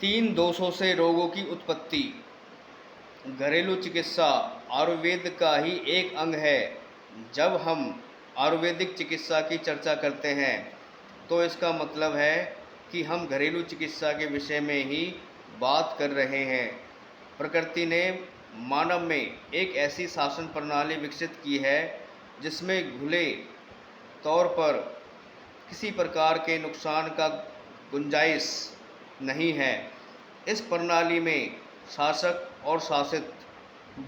तीन दोषों से रोगों की उत्पत्ति। घरेलू चिकित्सा आयुर्वेद का ही एक अंग है। जब हम आयुर्वेदिक चिकित्सा की चर्चा करते हैं तो इसका मतलब है कि हम घरेलू चिकित्सा के विषय में ही बात कर रहे हैं। प्रकृति ने मानव में एक ऐसी शासन प्रणाली विकसित की है जिसमें खुले तौर पर किसी प्रकार के नुकसान का गुंजाइश नहीं है। इस प्रणाली में शासक और शासित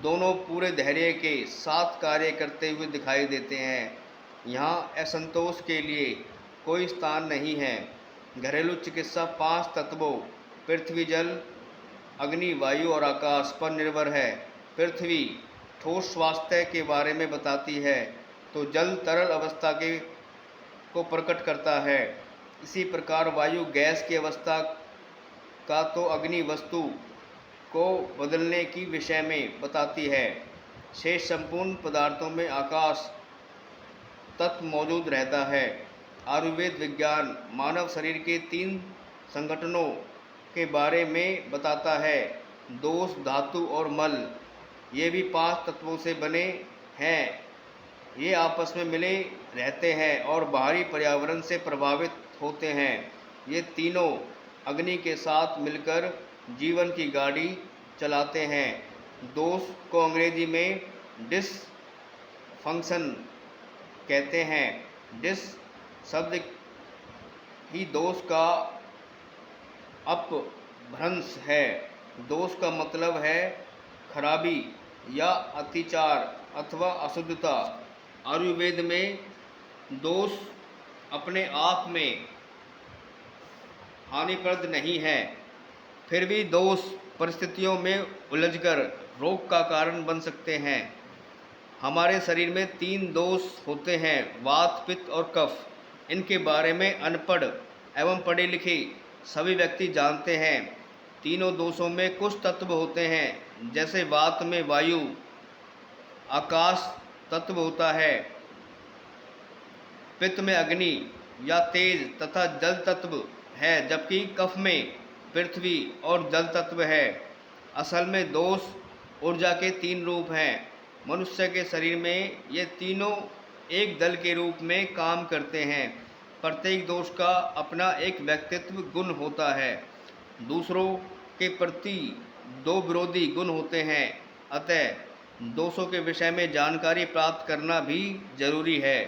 दोनों पूरे धैर्य के साथ कार्य करते हुए दिखाई देते हैं। यहाँ असंतोष के लिए कोई स्थान नहीं है। घरेलू चिकित्सा 5 तत्वों पृथ्वी, जल, अग्नि, वायु और आकाश पर निर्भर है। पृथ्वी ठोस स्वास्थ्य के बारे में बताती है तो जल तरल अवस्था को प्रकट करता है। इसी प्रकार वायु गैस की अवस्था का तो अग्नि वस्तु को बदलने की विषय में बताती है। शेष संपूर्ण पदार्थों में आकाश तत्व मौजूद रहता है। आयुर्वेद विज्ञान मानव शरीर के 3 संगठनों के बारे में बताता है। दोष, धातु और मल। ये भी 5 तत्वों से बने हैं। ये आपस में मिले रहते हैं और बाहरी पर्यावरण से प्रभावित होते हैं। ये तीनों अग्नि के साथ मिलकर जीवन की गाड़ी चलाते हैं। दोष को अंग्रेजी में डिसफंक्शन कहते हैं। डिस शब्द ही दोष का अपभ्रंश है। दोष का मतलब है खराबी या अतिचार अथवा अशुद्धता। आयुर्वेद में दोष अपने आप में हानिप्रद नहीं है, फिर भी दोष परिस्थितियों में उलझकर रोग का कारण बन सकते हैं। हमारे शरीर में 3 दोष होते हैं, वात, पित्त और कफ। इनके बारे में अनपढ़ एवं पढ़े लिखे सभी व्यक्ति जानते हैं। तीनों दोषों में कुछ तत्व होते हैं, जैसे वात में वायु, आकाश तत्व होता है, पित्त में अग्नि या तेज तथा जल तत्व है, जबकि कफ में पृथ्वी और जल तत्व है। असल में दोष ऊर्जा के 3 रूप हैं। मनुष्य के शरीर में ये तीनों एक दल के रूप में काम करते हैं। प्रत्येक दोष का अपना एक व्यक्तित्व गुण होता है। दूसरों के प्रति 2 विरोधी गुण होते हैं, अतः दोषों के विषय में जानकारी प्राप्त करना भी जरूरी है।